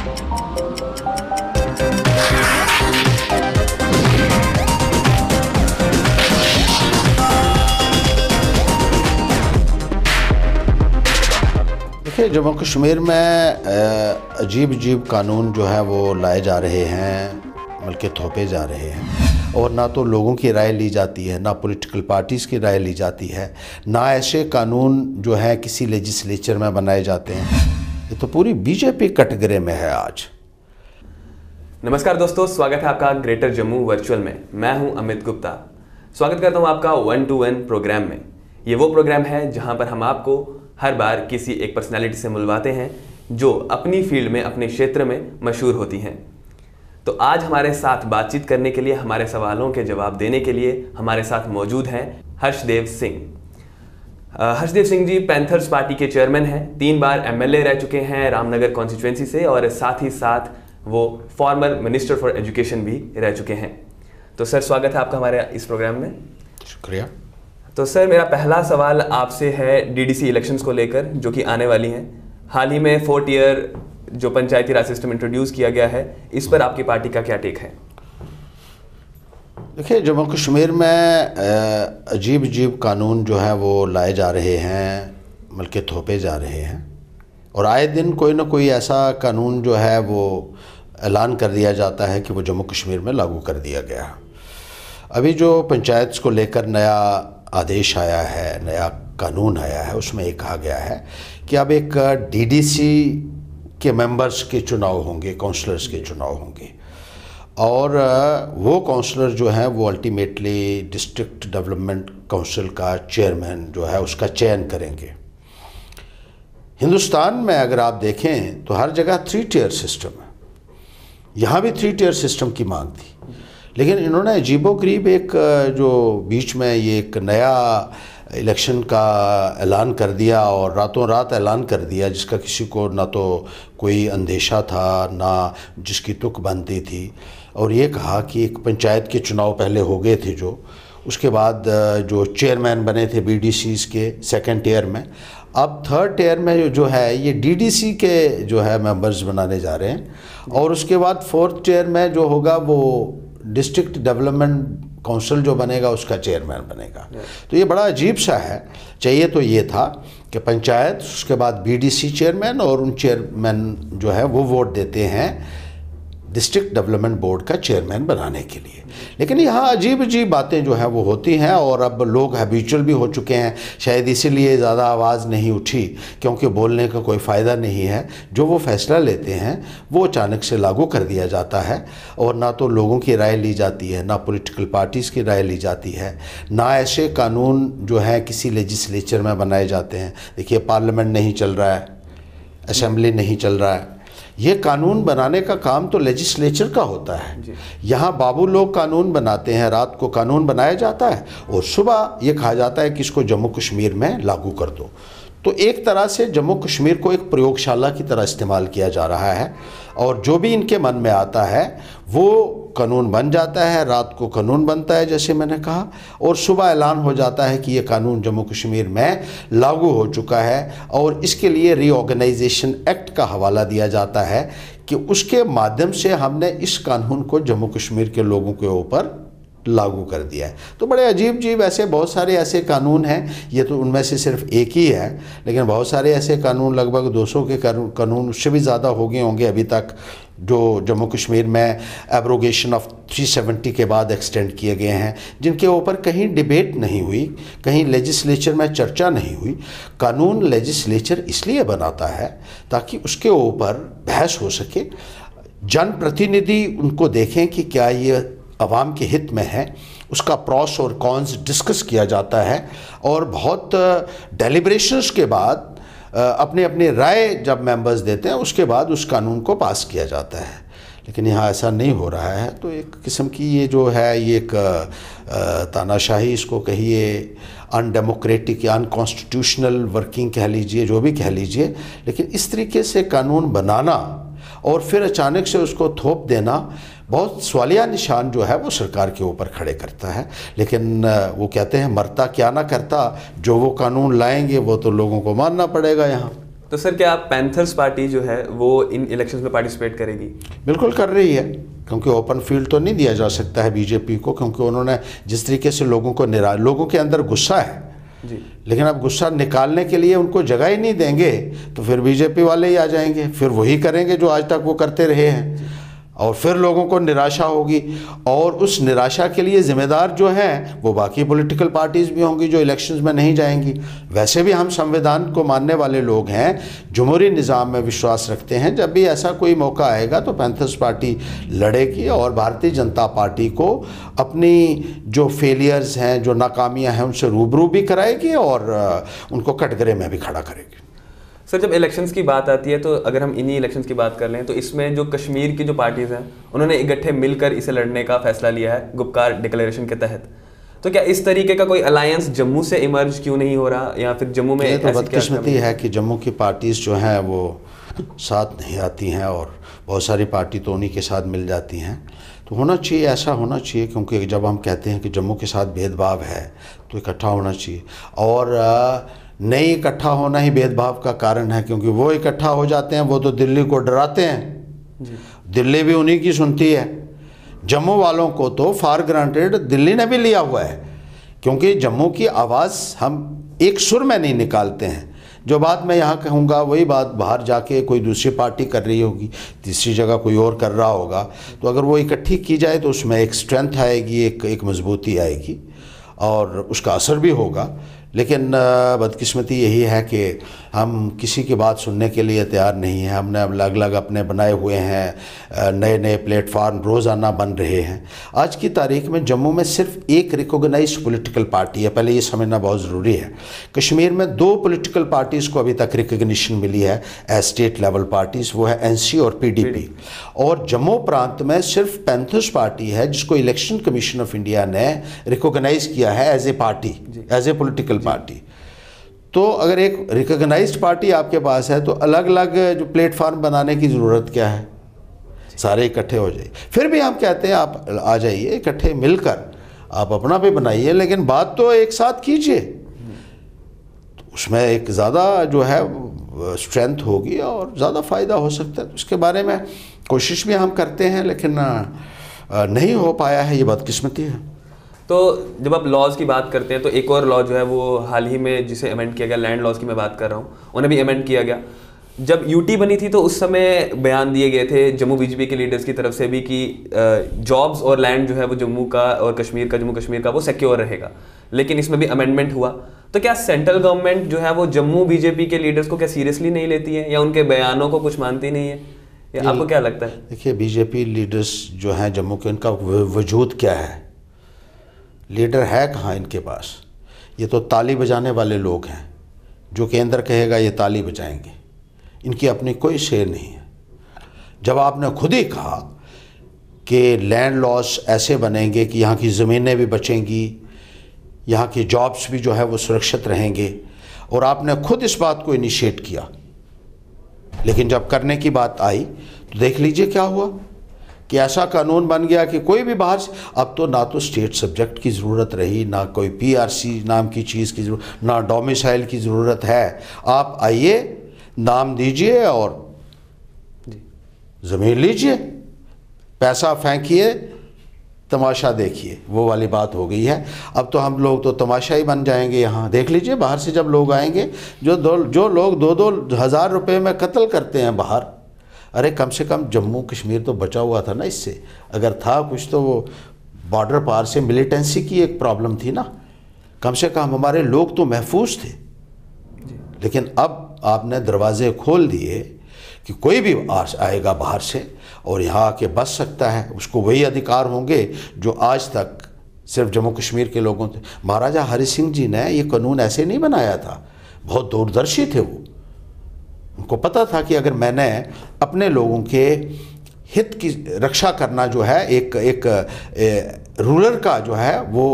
देखिए, जम्मू कश्मीर में अजीब अजीब कानून जो है वो लाए जा रहे हैं, बल्कि थोपे जा रहे हैं, और ना तो लोगों की राय ली जाती है, ना पॉलिटिकल पार्टीज़ की राय ली जाती है, ना ऐसे कानून जो है किसी लेजिस्लेचर में बनाए जाते हैं। ये तो पूरी बीजेपी कैटेगरी में है आज। नमस्कार दोस्तों, स्वागत है आपका ग्रेटर जम्मू वर्चुअल में। मैं हूं अमित गुप्ता। स्वागत करता हूं आपका 1 to 1 प्रोग्राम में। ये वो प्रोग्राम है जहां पर हम आपको हर बार किसी एक पर्सनालिटी से मिलवाते हैं जो अपनी फील्ड में, अपने क्षेत्र में मशहूर होती हैं। तो आज हमारे साथ बातचीत करने के लिए, हमारे सवालों के जवाब देने के लिए हमारे साथ मौजूद हैं हर्षदेव सिंह। हर्षदेव सिंह जी पैंथर्स पार्टी के चेयरमैन हैं, 3 बार एमएलए रह चुके हैं रामनगर कॉन्स्टिट्यूएंसी से, और साथ ही साथ वो फॉर्मर मिनिस्टर फॉर एजुकेशन भी रह चुके हैं। तो सर, स्वागत है आपका हमारे इस प्रोग्राम में। शुक्रिया। तो सर, मेरा पहला सवाल आपसे है डीडीसी इलेक्शंस को लेकर, जो कि आने वाली हैं। हाल ही में 4th ईयर जो पंचायती राज सिस्टम इंट्रोड्यूस किया गया है, इस पर आपकी पार्टी का क्या टेक है? देखिए, जम्मू कश्मीर में अजीब अजीब कानून जो है वो लाए जा रहे हैं, बल्कि थोपे जा रहे हैं, और आए दिन कोई ना कोई ऐसा कानून जो है वो ऐलान कर दिया जाता है कि वो जम्मू कश्मीर में लागू कर दिया गया। अभी जो पंचायत को लेकर नया आदेश आया है, नया कानून आया है, उसमें एक कहा गया है कि अब एक डीडीसी के मेंबर्स के चुनाव होंगे, काउंसलर्स के चुनाव होंगे, और वो काउंसलर जो हैं वो अल्टीमेटली डिस्ट्रिक्ट डेवलपमेंट काउंसिल का चेयरमैन जो है उसका चयन करेंगे। हिंदुस्तान में अगर आप देखें तो हर जगह 3 tier सिस्टम है। यहाँ भी 3 tier सिस्टम की मांग थी, लेकिन इन्होंने अजीबोगरीब एक जो बीच में ये एक नया इलेक्शन का ऐलान कर दिया, और रातों रात ऐलान कर दिया, जिसका किसी को ना तो कोई अंदेशा था, ना जिसकी तुक बनती थी। और ये कहा कि एक पंचायत के चुनाव पहले हो गए थे, जो उसके बाद जो चेयरमैन बने थे बीडीसीज़ के 2nd tier में, अब 3rd tier में जो है ये डीडीसी के जो है मेंबर्स बनाने जा रहे हैं, और उसके बाद 4th tier में जो होगा वो डिस्ट्रिक्ट डेवलपमेंट काउंसिल जो बनेगा उसका चेयरमैन बनेगा। तो ये बड़ा अजीब सा है। चाहिए तो ये था कि पंचायत, उसके बाद बीडीसी चेयरमैन, और उन चेयरमैन जो है वो वोट देते हैं डिस्ट्रिक्ट डेवलपमेंट बोर्ड का चेयरमैन बनाने के लिए। लेकिन यहाँ अजीब अजीब बातें जो हैं वो होती हैं, और अब लोग हैबिचुअल भी हो चुके हैं। शायद इसीलिए ज़्यादा आवाज़ नहीं उठी, क्योंकि बोलने का कोई फ़ायदा नहीं है। जो वो फैसला लेते हैं वो अचानक से लागू कर दिया जाता है, और ना तो लोगों की राय ली जाती है, ना पॉलिटिकल पार्टीज़ की राय ली जाती है, ना ऐसे कानून जो है किसी लेजिस्लेचर में बनाए जाते हैं। देखिए, पार्लियामेंट नहीं चल रहा है, असेंबली नहीं चल रहा है। ये कानून बनाने का काम तो लेजिस्लेचर का होता है। यहाँ बाबू लोग कानून बनाते हैं, रात को कानून बनाया जाता है, और सुबह ये कहा जाता है कि इसको जम्मू कश्मीर में लागू कर दो। तो एक तरह से जम्मू कश्मीर को एक प्रयोगशाला की तरह इस्तेमाल किया जा रहा है, और जो भी इनके मन में आता है वो कानून बन जाता है। रात को कानून बनता है, जैसे मैंने कहा, और सुबह ऐलान हो जाता है कि ये कानून जम्मू कश्मीर में लागू हो चुका है। और इसके लिए रीऑर्गेनाइजेशन एक्ट का हवाला दिया जाता है कि उसके माध्यम से हमने इस कानून को जम्मू कश्मीर के लोगों के ऊपर लागू कर दिया है। तो बड़े अजीब अजीब ऐसे बहुत सारे ऐसे कानून हैं। ये तो उनमें से सिर्फ एक ही है, लेकिन बहुत सारे ऐसे कानून, लगभग 200 के कानून, उससे भी ज़्यादा हो गए होंगे अभी तक, जो जम्मू कश्मीर में एब्रोगेशन ऑफ 370 के बाद एक्सटेंड किए गए हैं, जिनके ऊपर कहीं डिबेट नहीं हुई, कहीं लेजिस्लेचर में चर्चा नहीं हुई। कानून लेजिस्लेचर इसलिए बनाता है ताकि उसके ऊपर बहस हो सके, जनप्रतिनिधि उनको देखें कि क्या ये अवाम के हित में है, उसका प्रॉस और कॉन्स डिस्कस किया जाता है, और बहुत डेलिब्रेशंस के बाद अपने अपने राय जब मेंबर्स देते हैं, उसके बाद उस कानून को पास किया जाता है। लेकिन यहाँ ऐसा नहीं हो रहा है। तो एक किस्म की ये जो है, ये एक तानाशाही इसको कहिए, अनडेमोक्रेटिक या अनकॉन्स्टिट्यूशनल वर्किंग कह लीजिए, जो भी कह लीजिए, लेकिन इस तरीके से कानून बनाना और फिर अचानक से उसको थोप देना बहुत सवालिया निशान जो है वो सरकार के ऊपर खड़े करता है। लेकिन वो कहते हैं मरता क्या ना करता, जो वो कानून लाएंगे वो तो लोगों को मानना पड़ेगा यहाँ। तो सर क्या पैंथर्स पार्टी जो है वो इन इलेक्शंस में पार्टिसिपेट करेगी? बिल्कुल कर रही है, क्योंकि ओपन फील्ड तो नहीं दिया जा सकता है बीजेपी को, क्योंकि उन्होंने जिस तरीके से लोगों के अंदर गुस्सा है जी, लेकिन अब गुस्सा निकालने के लिए उनको जगह ही नहीं देंगे तो फिर बीजेपी वाले ही आ जाएंगे, फिर वही करेंगे जो आज तक वो करते रहे हैं, और फिर लोगों को निराशा होगी। और उस निराशा के लिए ज़िम्मेदार जो हैं वो बाकी पॉलिटिकल पार्टीज़ भी होंगी जो इलेक्शंस में नहीं जाएंगी। वैसे भी हम संविधान को मानने वाले लोग हैं, जमहूरी निज़ाम में विश्वास रखते हैं। जब भी ऐसा कोई मौका आएगा तो पैंथर्स पार्टी लड़ेगी और भारतीय जनता पार्टी को अपनी जो फेलियर्स हैं, जो नाकामियाँ हैं, उनसे रूबरू भी कराएगी और उनको कटघरे में भी खड़ा करेगी। सर जब इलेक्शंस की बात आती है तो अगर हम इन्हीं इलेक्शंस की बात कर लें तो इसमें जो कश्मीर की जो पार्टीज़ हैं उन्होंने इकट्ठे मिलकर इसे लड़ने का फैसला लिया है गुपकार डिक्लेरेशन के तहत। तो क्या इस तरीके का कोई अलायंस जम्मू से इमर्ज क्यों नहीं हो रहा, या फिर जम्मू में तो बदकिस्मती है कि जम्मू की पार्टीज़ जो हैं वो साथ नहीं आती हैं और बहुत सारी पार्टी तो उन्हीं के साथ मिल जाती हैं। तो होना चाहिए, ऐसा होना चाहिए, क्योंकि जब हम कहते हैं कि जम्मू के साथ भेदभाव है तो इकट्ठा होना चाहिए। और नहीं इकट्ठा होना ही भेदभाव का कारण है, क्योंकि वो इकट्ठा हो जाते हैं, वो तो दिल्ली को डराते हैं, दिल्ली भी उन्हीं की सुनती है। जम्मू वालों को तो फॉर ग्रांटेड दिल्ली ने भी लिया हुआ है, क्योंकि जम्मू की आवाज़ हम एक सुर में नहीं निकालते हैं। जो बात मैं यहाँ कहूँगा वही बात बाहर जाके कोई दूसरी पार्टी कर रही होगी, तीसरी जगह कोई और कर रहा होगा, तो अगर वो इकट्ठी की जाए तो उसमें एक स्ट्रेंथ आएगी, एक मजबूती आएगी और उसका असर भी होगा। लेकिन बदकिस्मती यही है कि हम किसी की बात सुनने के लिए तैयार नहीं हैं। हमने अलग अलग अपने बनाए हुए हैं, नए नए प्लेटफार्म रोज़ाना बन रहे हैं। आज की तारीख में जम्मू में सिर्फ एक रिकॉग्नाइज्ड पॉलिटिकल पार्टी है, पहले ये समझना बहुत ज़रूरी है। कश्मीर में 2 पॉलिटिकल पार्टीज़ को अभी तक रिकग्निशन मिली है एज स्टेट लेवल पार्टीज़, वो है एनसी और पीडीपी। और जम्मू प्रांत में सिर्फ पैंथर्स पार्टी है जिसको इलेक्शन कमीशन ऑफ इंडिया ने रिकॉग्नाइज किया है as a party, as a political party. तो अगर एक रिकॉग्नाइज्ड पार्टी आपके पास है तो अलग अलग जो प्लेटफार्म बनाने की ज़रूरत क्या है, सारे इकट्ठे हो जाइए। फिर भी हम कहते हैं आप आ जाइए, इकट्ठे मिलकर आप अपना भी बनाइए, लेकिन बात तो एक साथ कीजिए, तो उसमें एक ज़्यादा जो है स्ट्रेंथ होगी और ज़्यादा फ़ायदा हो सकता है। तो इसके बारे में कोशिश भी हम करते हैं, लेकिन नहीं हो पाया है, ये बदकिस्मती है। तो जब आप लॉज की बात करते हैं तो एक और लॉ जो है वो हाल ही में जिसे अमेंड किया गया, लैंड लॉज की मैं बात कर रहा हूँ, उन्हें भी अमेंड किया गया। जब यूटी बनी थी तो उस समय बयान दिए गए थे जम्मू बीजेपी के लीडर्स की तरफ से भी कि जॉब्स और लैंड जो है वो जम्मू का और कश्मीर का, जम्मू कश्मीर का वो सिक्योर रहेगा, लेकिन इसमें भी अमेंडमेंट हुआ। तो क्या सेंट्रल गवर्नमेंट जो है वो जम्मू बीजेपी के लीडर्स को क्या सीरियसली नहीं लेती है या उनके बयानों को कुछ मानती नहीं है, या आपको क्या लगता है? देखिए, बीजेपी लीडर्स जो हैं जम्मू के, उनका वजूद क्या है, लीडर है कहाँ इनके पास? ये तो ताली बजाने वाले लोग हैं, जो केंद्र कहेगा ये ताली बजाएंगे, इनकी अपनी कोई शेर नहीं है। जब आपने खुद ही कहा कि लैंड लॉस ऐसे बनेंगे कि यहाँ की ज़मीनें भी बचेंगी, यहाँ की जॉब्स भी जो है वो सुरक्षित रहेंगे, और आपने खुद इस बात को इनिशिएट किया, लेकिन जब करने की बात आई तो देख लीजिए क्या हुआ कि ऐसा कानून बन गया कि कोई भी बाहर से, अब तो ना तो स्टेट सब्जेक्ट की ज़रूरत रही, ना कोई पीआरसी नाम की चीज़ की ज़रूरत, ना डोमिसाइल की ज़रूरत है। आप आइए, नाम दीजिए और ज़मीन लीजिए, पैसा फेंकिए, तमाशा देखिए, वो वाली बात हो गई है। अब तो हम लोग तो तमाशा ही बन जाएंगे यहाँ। देख लीजिए बाहर से जब लोग आएंगे, जो लोग 2-2 हज़ार रुपये में कत्ल करते हैं बाहर, अरे कम से कम जम्मू कश्मीर तो बचा हुआ था ना इससे, अगर था कुछ तो वो बॉर्डर पार से मिलिटेंसी की एक प्रॉब्लम थी ना, कम से कम हमारे लोग तो महफूज थे। लेकिन अब आपने दरवाजे खोल दिए कि कोई भी आएगा बाहर से और यहाँ आके बस सकता है, उसको वही अधिकार होंगे जो आज तक सिर्फ जम्मू कश्मीर के लोगों थे। महाराजा हरि सिंह जी ने ये कानून ऐसे नहीं बनाया था, बहुत दूरदर्शी थे वो। उनको पता था कि अगर मैंने अपने लोगों के हित की रक्षा करना जो है, एक रूलर का जो है वो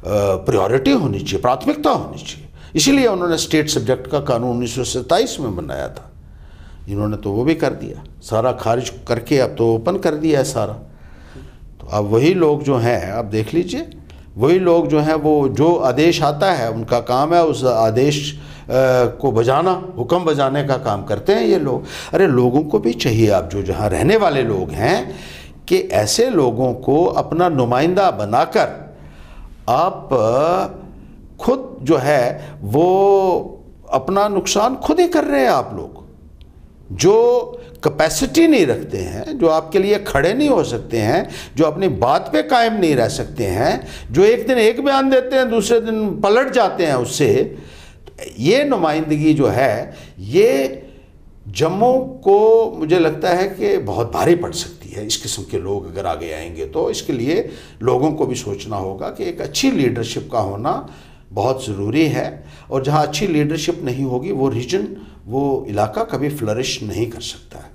प्रायोरिटी होनी चाहिए, प्राथमिकता होनी चाहिए, इसीलिए उन्होंने स्टेट सब्जेक्ट का कानून 1927 में बनाया था। इन्होंने तो वो भी कर दिया, सारा खारिज करके अब तो ओपन कर दिया है सारा। तो अब वही लोग जो हैं, अब देख लीजिए, वही लोग जो हैं वो जो आदेश आता है उनका काम है उस आदेश को बजाना, हुक्म बजाने का काम करते हैं ये लोग। अरे लोगों को भी चाहिए, आप जो जहाँ रहने वाले लोग हैं, कि ऐसे लोगों को अपना नुमाइंदा बनाकर आप खुद जो है वो अपना नुकसान खुद ही कर रहे हैं। आप लोग जो कैपेसिटी नहीं रखते हैं, जो आपके लिए खड़े नहीं हो सकते हैं, जो अपनी बात पे कायम नहीं रह सकते हैं, जो एक दिन एक बयान देते हैं दूसरे दिन पलट जाते हैं उससे, ये नुमाइंदगी जो है ये जम्मू को मुझे लगता है कि बहुत भारी पड़ सकती है। इस किस्म के लोग अगर आगे आएंगे तो इसके लिए लोगों को भी सोचना होगा कि एक अच्छी लीडरशिप का होना बहुत ज़रूरी है, और जहाँ अच्छी लीडरशिप नहीं होगी वो रीजन, वो इलाका कभी फ्लरिश नहीं कर सकता है।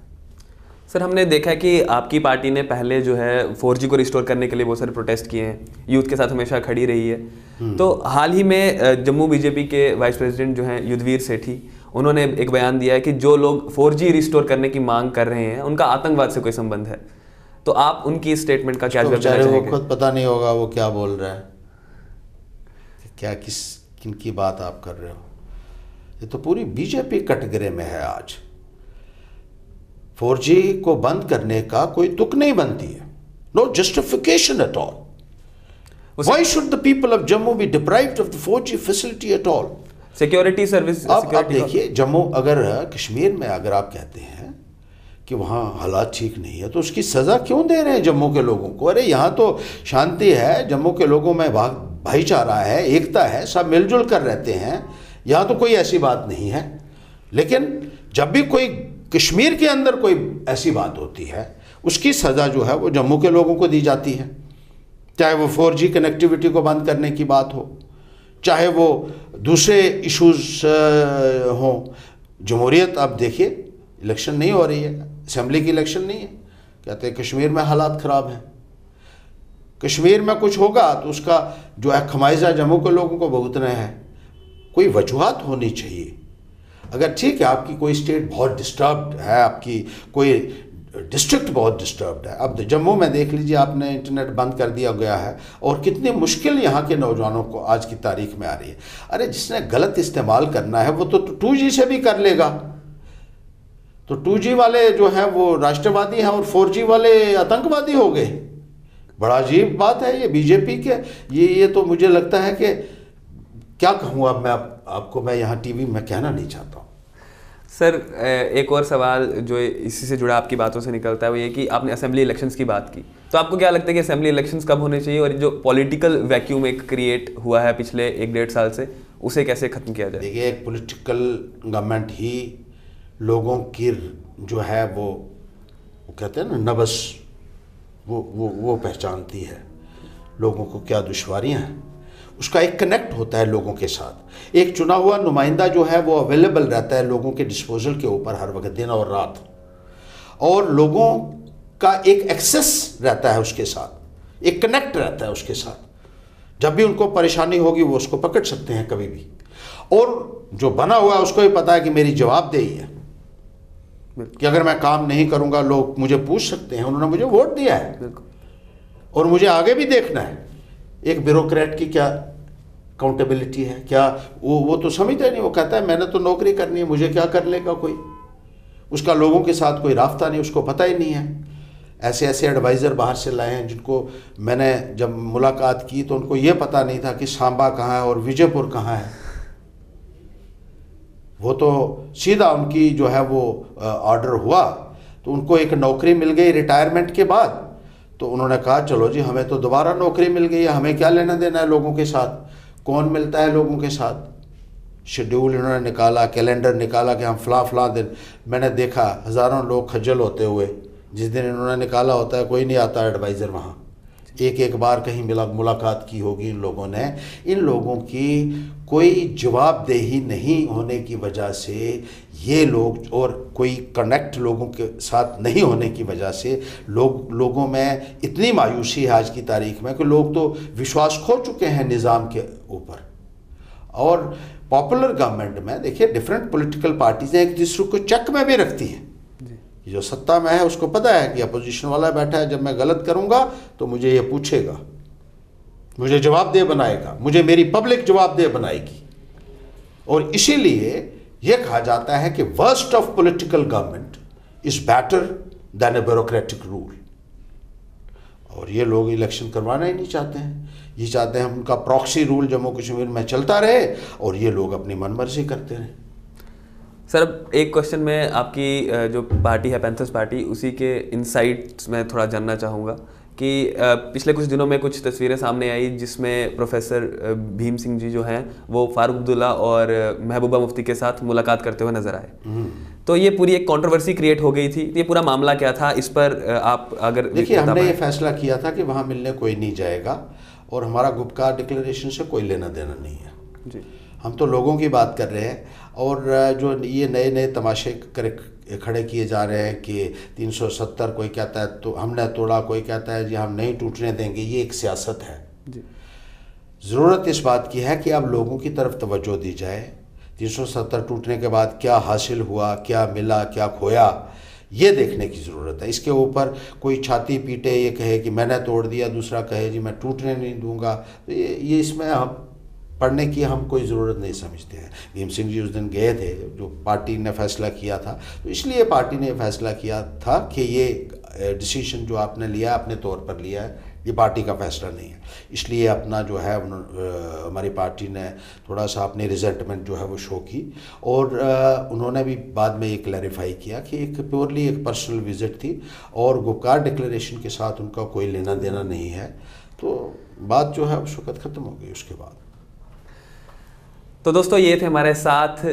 सर, हमने देखा है कि आपकी पार्टी ने पहले जो है 4G को रिस्टोर करने के लिए बहुत सारे प्रोटेस्ट किए हैं, यूथ के साथ हमेशा खड़ी रही है। तो हाल ही में जम्मू बीजेपी के वाइस प्रेसिडेंट जो हैं युद्धवीर सेठी, उन्होंने एक बयान दिया है कि जो लोग 4G रिस्टोर करने की मांग कर रहे हैं उनका आतंकवाद से कोई संबंध है। तो आप उनकी इस स्टेटमेंट का क्या जवाब देना चाहेंगे? वो खुद पता नहीं होगा वो क्या बोल रहा है, क्या किन की बात आप कर रहे हो। ये तो पूरी बीजेपी कैटेगरी में है। आज 4G को बंद करने का कोई तुक नहीं बनती है। No justification at all. Why should the people of Jammu be deprived of the 4G facility at all? Security service. अब देखिए, जम्मू अगर कश्मीर में अगर आप कहते हैं कि वहाँ हालात ठीक नहीं है तो उसकी सज़ा क्यों दे रहे हैं जम्मू के लोगों को? अरे यहाँ तो शांति है, जम्मू के लोगों में भाईचारा है, एकता है, सब मिलजुल कर रहते हैं, यहाँ तो कोई ऐसी बात नहीं है। लेकिन जब भी कोई कश्मीर के अंदर कोई ऐसी बात होती है उसकी सज़ा जो है वो जम्मू के लोगों को दी जाती है, चाहे वो 4G कनेक्टिविटी को बंद करने की बात हो, चाहे वो दूसरे इश्यूज़ हों। जमहूरियत, आप देखिए इलेक्शन नहीं हो रही है, असेंबली की इलेक्शन नहीं है, कहते हैं कश्मीर में हालात ख़राब हैं। कश्मीर में कुछ होगा तो उसका जो है खमाइजा जम्मू के लोगों को भुगतना है। कोई वजूहत होनी चाहिए। अगर ठीक है आपकी कोई स्टेट बहुत डिस्टर्ब्ड है, आपकी कोई डिस्ट्रिक्ट बहुत डिस्टर्ब्ड है, अब जम्मू में देख लीजिए आपने इंटरनेट बंद कर दिया गया है और कितनी मुश्किल यहाँ के नौजवानों को आज की तारीख में आ रही है। अरे जिसने गलत इस्तेमाल करना है वो तो 2G से भी कर लेगा। तो 2G वाले जो हैं वो राष्ट्रवादी हैं और 4G वाले आतंकवादी हो गए। बड़ा अजीब बात है ये बीजेपी के। ये तो मुझे लगता है कि क्या कहूँ अब मैं आपको, मैं यहाँ टीवी में कहना नहीं चाहता हूँ। सर, एक और सवाल जो इसी से जुड़ा आपकी बातों से निकलता है वो ये कि आपने असेंबली इलेक्शंस की बात की, तो आपको क्या लगता है कि असेंबली इलेक्शंस कब होने चाहिए, और जो पॉलिटिकल वैक्यूम एक क्रिएट हुआ है पिछले 1-1.5 साल से उसे कैसे ख़त्म किया जाए? देखिए, एक पॉलिटिकल गवर्नमेंट ही लोगों की जो है वो कहते हैं ना नब्ज़, वो पहचानती है लोगों को क्या दुश्वारियाँ हैं। उसका एक कनेक्ट होता है लोगों के साथ। एक चुना हुआ नुमाइंदा जो है वो अवेलेबल रहता है लोगों के डिस्पोजल के ऊपर हर वक्त, दिन और रात, और लोगों का एक एक्सेस रहता है उसके साथ, एक कनेक्ट रहता है उसके साथ। जब भी उनको परेशानी होगी वो उसको पकड़ सकते हैं कभी भी। और जो बना हुआ है उसको भी पता है कि मेरी जवाबदेही है कि अगर मैं काम नहीं करूंगा लोग मुझे पूछ सकते हैं, उन्होंने मुझे वोट दिया है और मुझे आगे भी देखना है। एक ब्यूरोक्रेट की क्या अकाउंटेबिलिटी है? क्या वो तो समझता नहीं। वो कहता है मैंने तो नौकरी करनी है, मुझे क्या कर लेगा कोई। उसका लोगों के साथ कोई रास्ता नहीं, उसको पता ही नहीं है। ऐसे ऐसे एडवाइज़र बाहर से लाए हैं जिनको मैंने जब मुलाकात की तो उनको ये पता नहीं था कि सांबा कहाँ है और विजयपुर कहाँ है। वो तो सीधा उनकी जो है वो ऑर्डर हुआ तो उनको एक नौकरी मिल गई रिटायरमेंट के बाद, तो उन्होंने कहा चलो जी हमें तो दोबारा नौकरी मिल गई है, हमें क्या लेना देना है लोगों के साथ। कौन मिलता है लोगों के साथ? शेड्यूल इन्होंने निकाला, कैलेंडर निकाला कि हम फ़लाँ दिन। मैंने देखा हज़ारों लोग खज्जल होते हुए जिस दिन इन्होंने निकाला होता है, कोई नहीं आता एडवाइज़र वहाँ। एक बार कहीं मुलाकात की होगी इन लोगों ने। इन लोगों की कोई जवाबदेही नहीं होने की वजह से ये लोग, और कोई कनेक्ट लोगों के साथ नहीं होने की वजह से लोगों में इतनी मायूसी है आज की तारीख में कि लोग तो विश्वास खो चुके हैं निज़ाम के ऊपर। और पॉपुलर गवर्नमेंट में देखिए डिफरेंट पॉलिटिकल पार्टीज़ एक दूसरे को चेक में भी रखती हैं। जो सत्ता में है उसको पता है कि अपोजिशन वाला बैठा है, जब मैं गलत करूंगा तो मुझे ये पूछेगा, मुझे जवाबदेह बनाएगा, मुझे मेरी पब्लिक जवाबदेह बनाएगी। और इसीलिए ये कहा जाता है कि worst of political government is better than A bureaucratic rule. और ये लोग इलेक्शन करवाना ही नहीं चाहते हैं, ये चाहते हैं उनका प्रॉक्सी रूल जम्मू कश्मीर में चलता रहे और ये लोग अपनी मनमर्जी करते रहें। सर, अब एक क्वेश्चन में आपकी जो पार्टी है पैंथर्स पार्टी, उसी के इनसाइट्स में थोड़ा जानना चाहूँगा कि पिछले कुछ दिनों में कुछ तस्वीरें सामने आई जिसमें प्रोफेसर भीम सिंह जी जो हैं वो फारूक अब्दुल्ला और महबूबा मुफ्ती के साथ मुलाकात करते हुए नजर आए। तो ये पूरी एक कंट्रोवर्सी क्रिएट हो गई थी। ये पूरा मामला क्या था, इस पर आप अगर देखिए, हमने ये फैसला किया था कि वहाँ मिलने कोई नहीं जाएगा और हमारा गुपकार डिक्लेरेशन से कोई लेना देना नहीं है जी। हम तो लोगों की बात कर रहे हैं। और जो ये नए नए तमाशे खड़े किए जा रहे हैं कि 370 कोई कहता है तो हमने तोड़ा, कोई कहता है जी हम नहीं टूटने देंगे, ये एक सियासत है जी। ज़रूरत इस बात की है कि अब लोगों की तरफ तवज्जो दी जाए। 370 टूटने के बाद क्या हासिल हुआ, क्या मिला, क्या खोया, ये देखने की ज़रूरत है। इसके ऊपर कोई छाती पीटे ये कहे कि मैंने तोड़ दिया, दूसरा कहे जी मैं टूटने नहीं दूंगा, तो ये इसमें हम पढ़ने की हम कोई ज़रूरत नहीं समझते हैं। भीम सिंह जी उस दिन गए थे, जो पार्टी ने फैसला किया था, तो इसलिए पार्टी ने फैसला किया था कि ये डिसीजन जो आपने लिया अपने तौर पर लिया है, ये पार्टी का फैसला नहीं है। इसलिए अपना जो है हमारी पार्टी ने थोड़ा सा अपनी रिजेंटमेंट जो है वो शो की और उन्होंने भी बाद में ये क्लैरिफाई किया कि एक प्योरली एक पर्सनल विजिट थी और गुपकार डिक्लेरेशन के साथ उनका कोई लेना देना नहीं है। तो बात जो है उस वक्त ख़त्म हो गई उसके बाद। तो दोस्तों, ये थे हमारे साथ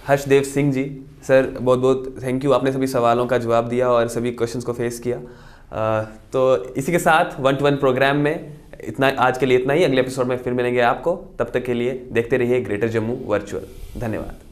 हर्षदेव सिंह जी। सर, बहुत बहुत थैंक यू, आपने सभी सवालों का जवाब दिया और सभी क्वेश्चंस को फेस किया। तो इसी के साथ 1 to 1 प्रोग्राम में इतना, आज के लिए इतना ही। अगले एपिसोड में फिर मिलेंगे आपको। तब तक के लिए देखते रहिए ग्रेटर जम्मू वर्चुअल। धन्यवाद।